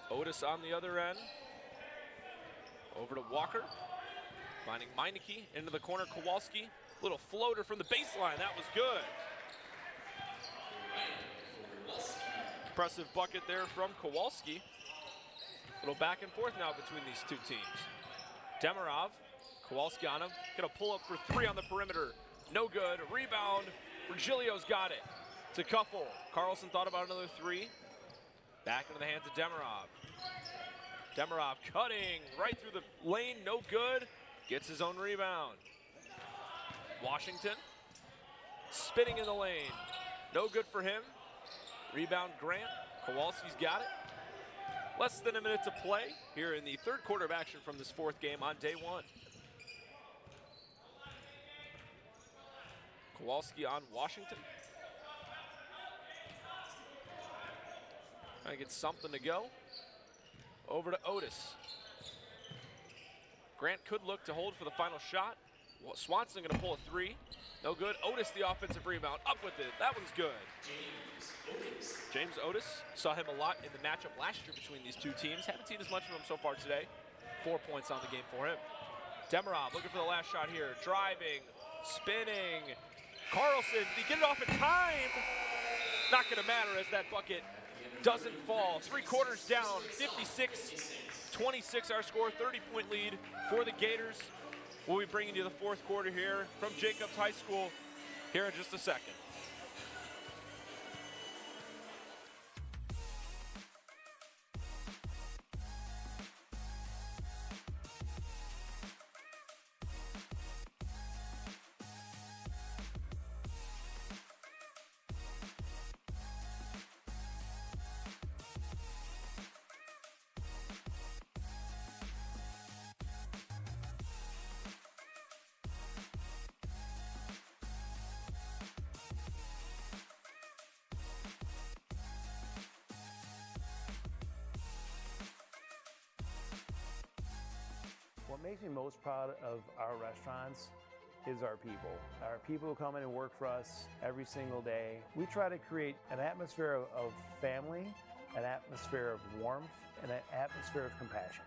Otis on the other end. Over to Walker. Finding Meineke into the corner. Kowalski. Little floater from the baseline. That was good. Impressive bucket there from Kowalski. Little back and forth now between these two teams. Demirov. Kowalski on him. Gonna pull up for three on the perimeter. No good. Rebound. Virgilio's got it. To Couple. Carlson thought about another three. Back into the hands of Demirov. Demirov cutting right through the lane. No good. Gets his own rebound. Washington spinning in the lane. No good for him. Rebound Grant. Kowalski's got it. Less than a minute to play here in the third quarter of action from this fourth game on day one. Kowalski on Washington. Trying to get something to go. Over to Otis. Grant could look to hold for the final shot. Swanson gonna pull a three. No good. Otis the offensive rebound. Up with it. That one's good. James Otis. Saw him a lot in the matchup last year between these two teams. Haven't seen as much of him so far today. 4 points on the game for him. Demirov looking for the last shot here. Driving, spinning. Carlson, did he get it off in time? Not gonna matter as that bucket doesn't fall. 3 quarters down, 56-26 our score, 30-point lead for the Gators. We'll be bringing you the fourth quarter here from Jacobs High School here in just a second. What makes me most proud of our restaurants is our people. Our people who come in and work for us every single day. We try to create an atmosphere of family, an atmosphere of warmth, and an atmosphere of compassion.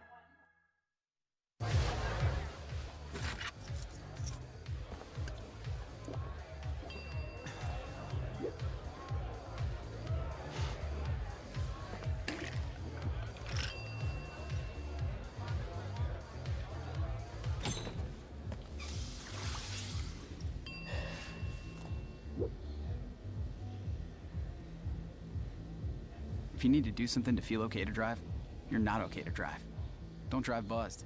If you need to do something to feel okay to drive, you're not okay to drive. Don't drive buzzed.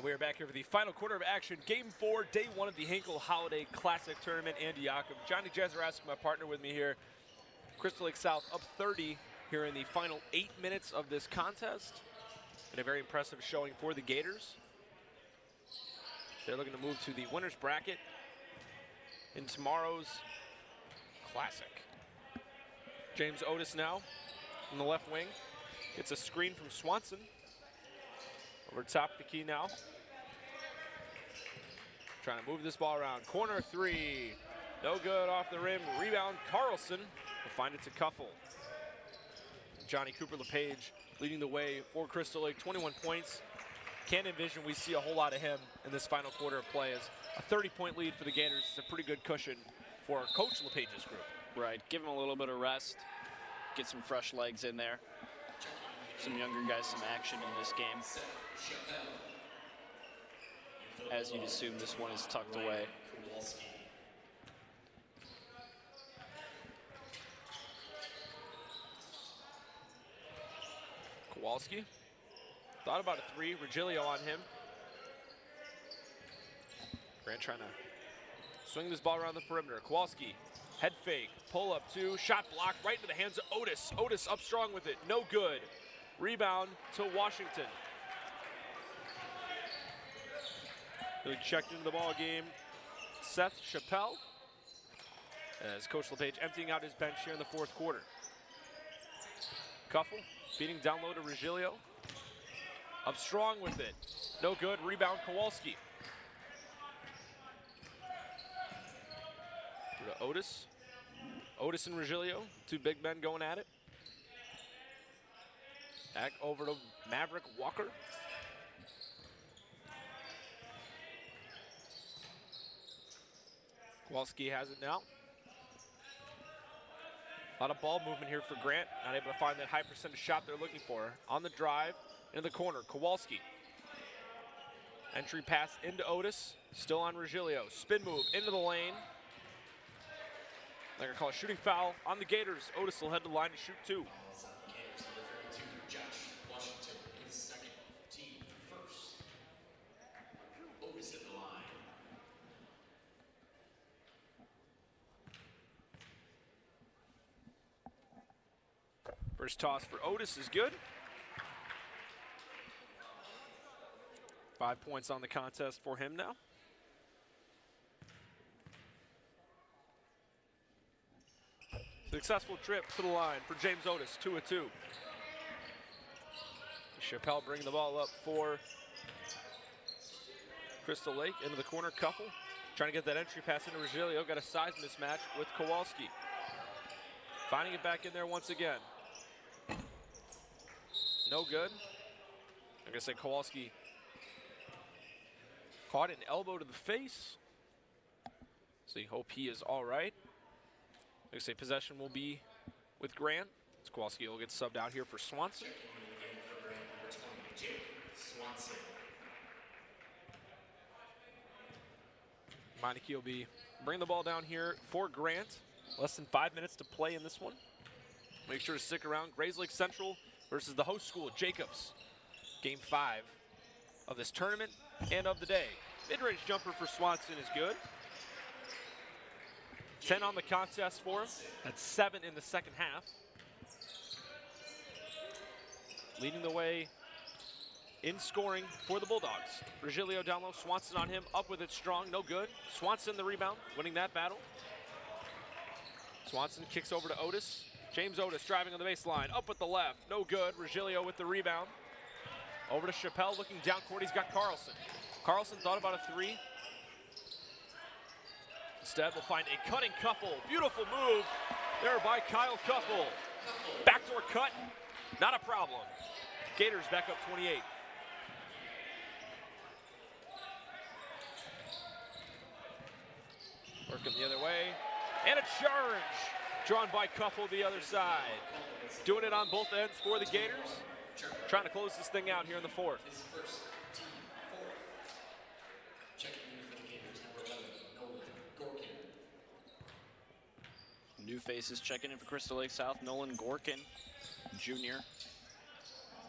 And we are back here for the final quarter of action. Game 4, day 1 of the Hinkle Holiday Classic Tournament. Andy Jakob, Johnny Jezerask, my partner with me here. Crystal Lake South up 30 here in the final 8 minutes of this contest. And a very impressive showing for the Gators. They're looking to move to the winner's bracket in tomorrow's Classic. James Otis now in the left wing. Gets a screen from Swanson. Over top the key now. Trying to move this ball around. Corner 3. No good off the rim. Rebound Carlson. Will find it to Cuffle. Johnny Cooper LePage leading the way for Crystal Lake. 21 points. Can't envision we see a whole lot of him in this final quarter of play. As a 30-point lead for the Gators. It's a pretty good cushion for Coach LePage's group. Right. Give him a little bit of rest. Get some fresh legs in there. Some younger guys, some action in this game. As you'd assume, this one is tucked away. Kowalski thought about a 3. Regilio on him. Grant trying to swing this ball around the perimeter. Kowalski, head fake, pull up 2, shot block right into the hands of Otis. Otis up strong with it, no good. Rebound to Washington. Really checked into the ball game. Seth Chappelle, as Coach LePage emptying out his bench here in the 4th quarter. Cuffle feeding down low to Regilio. Up strong with it. No good. Rebound Kowalski. Through to Otis. Otis and Regilio, 2 big men going at it. Back over to Maverick Walker. Kowalski has it now. A lot of ball movement here for Grant. Not able to find that high percentage shot they're looking for. On the drive, into the corner, Kowalski. Entry pass into Otis. Still on Regilio. Spin move into the lane. They're going to call a shooting foul on the Gators. Otis will head to the line to shoot 2. First toss for Otis is good. 5 points on the contest for him now. Successful trip to the line for James Otis, 2 of 2. Chappelle bringing the ball up for Crystal Lake. Into the corner, Cuffle. Trying to get that entry pass into Regilio. Got a size mismatch with Kowalski. Finding it back in there once again. No good. Like I said, Kowalski caught an elbow to the face. So you hope he is all right. Like I say, possession will be with Grant. As Kowalski will get subbed out here for Swanson. Meineke will be bringing the ball down here for Grant. Less than 5 minutes to play in this one. Make sure to stick around. Grays Lake Central versus the host school, Jacobs. Game 5 of this tournament and of the day. Mid-range jumper for Swanson is good. 10 on the contest for him. That's 7 in the second half. Leading the way in scoring for the Bulldogs. Regilio down low, Swanson on him, up with it strong, no good. Swanson the rebound, winning that battle. Swanson kicks over to Otis. James Otis driving on the baseline, up with the left, no good. Regilio with the rebound. Over to Chappelle, looking down court, he's got Carlson. Carlson thought about a 3. Instead, we'll find a cutting Cuffle. Beautiful move there by Kyle Cuffle. Backdoor cut, not a problem. Gators back up 28. Working the other way, and a charge drawn by Cuffle the other side. Doing it on both ends for the Gators. Trying to close this thing out here in the 4th. New faces checking in for Crystal Lake South. Nolan Gorkin, Jr.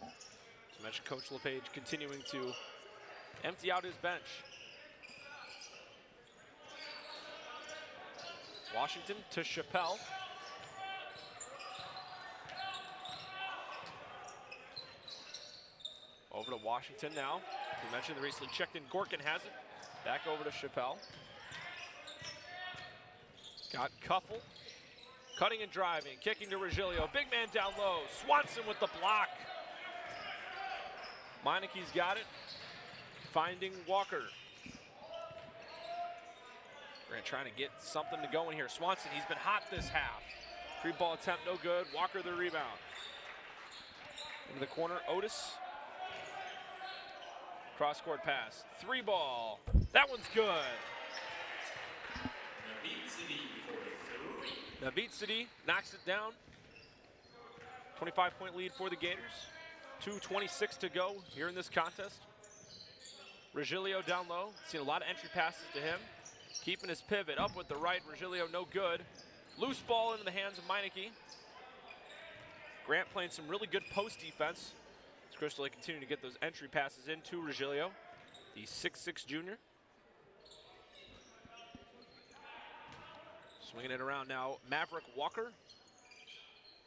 As mentioned, Coach LePage continuing to empty out his bench. Washington to Chappelle. Over to Washington now. We mentioned the recently checked in Gorkin has it. Back over to Chappelle. Got Cuffle. Cutting and driving, kicking to Regilio. Big man down low. Swanson with the block. Meineke's got it. Finding Walker. Grant trying to get something to go in here. Swanson, he's been hot this half. Free ball attempt, no good. Walker the rebound. Into the corner, Otis. Cross-court pass. 3 ball. That one's good. Naveed City knocks it down. 25-point lead for the Gators. 2:26 to go here in this contest. Regilio down low. Seen a lot of entry passes to him. Keeping his pivot up with the right. Regilio no good. Loose ball into the hands of Meineke. Grant playing some really good post defense. As Crystal Lake continuing to get those entry passes into Regilio, the 6'6" junior. Swinging it around now, Maverick Walker.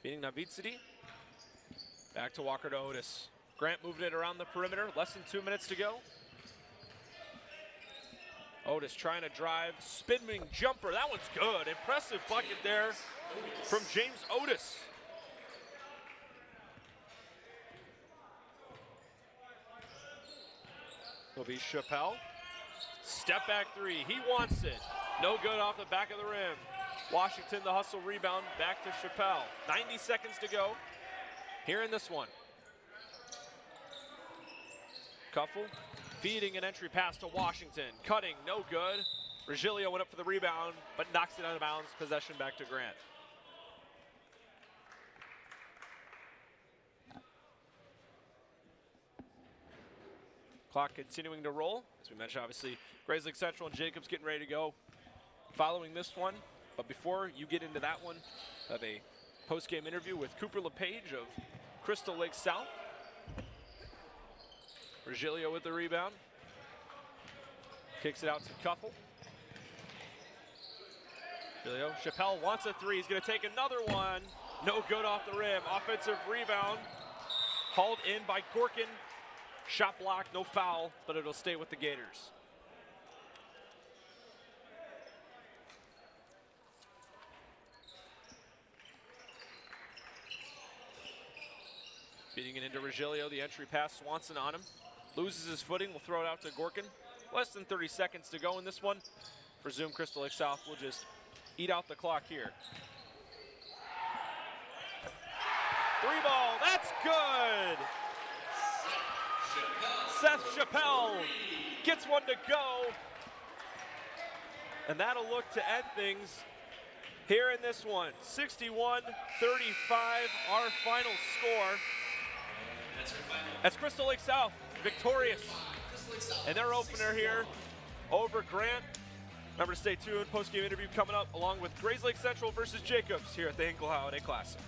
Beating Naveed City. Back to Walker to Otis. Grant moving it around the perimeter. Less than 2 minutes to go. Otis trying to drive. Spinning jumper. That one's good. Impressive bucket there from James Otis. Will be Chappelle. Step back 3. He wants it. No good off the back of the rim. Washington, the hustle rebound, back to Chappelle. 90 seconds to go here in this one. Cuffle feeding an entry pass to Washington. Cutting, no good. Regilio went up for the rebound, but knocks it out of bounds. Possession back to Grant. Clock continuing to roll. As we mentioned, obviously, Grays Lake Central and Jacobs getting ready to go following this one. But before you get into that one, I have a post-game interview with Cooper LePage of Crystal Lake South. Regilio with the rebound. Kicks it out to Cuffle. Regilio, Chappelle wants a 3. He's going to take another one. No good off the rim. Offensive rebound. Hauled in by Gorkin. Shot block, no foul, but it'll stay with the Gators. Feeding it into Regilio, the entry pass, Swanson on him. Loses his footing, will throw it out to Gorkin. Less than 30 seconds to go in this one. Presume Crystal Lake South will just eat out the clock here. 3 ball, that's good! Seth Chappelle gets one to go. And that'll look to end things here in this one. 61-35, our final score. That's Crystal Lake South victorious in their opener here over Grant. Remember to stay tuned. Post-game interview coming up along with Grays Lake Central versus Jacobs here at the Hinkle Holiday Classic.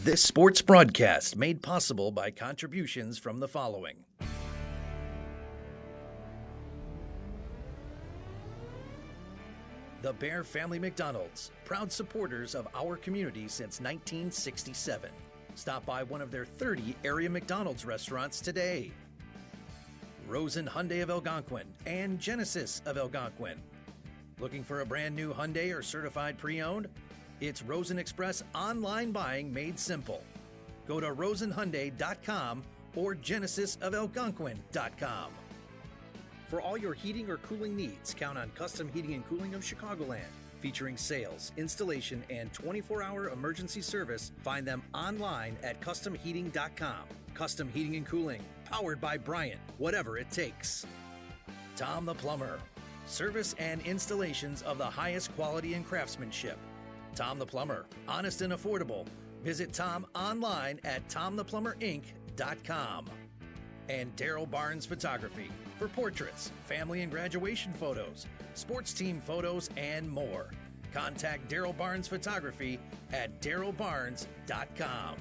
This sports broadcast made possible by contributions from the following. The Bear Family McDonald's, proud supporters of our community since 1967. Stop by one of their 30 area McDonald's restaurants today. Rosen Hyundai of Algonquin and Genesis of Algonquin. Looking for a brand new Hyundai or certified pre-owned? It's Rosen Express online buying made simple. Go to rosenhyundai.com or genesisofelgonquin.com. For all your heating or cooling needs, count on Custom Heating and Cooling of Chicagoland. Featuring sales, installation, and 24-hour emergency service, find them online at customheating.com. Custom Heating and Cooling, powered by Bryant, whatever it takes. Tom the Plumber, service and installations of the highest quality and craftsmanship. Tom the Plumber, honest and affordable. Visit Tom online at tomtheplumberinc.com. And Daryl Barnes Photography for portraits, family and graduation photos, sports team photos, and more. Contact Daryl Barnes Photography at darylbarnes.com.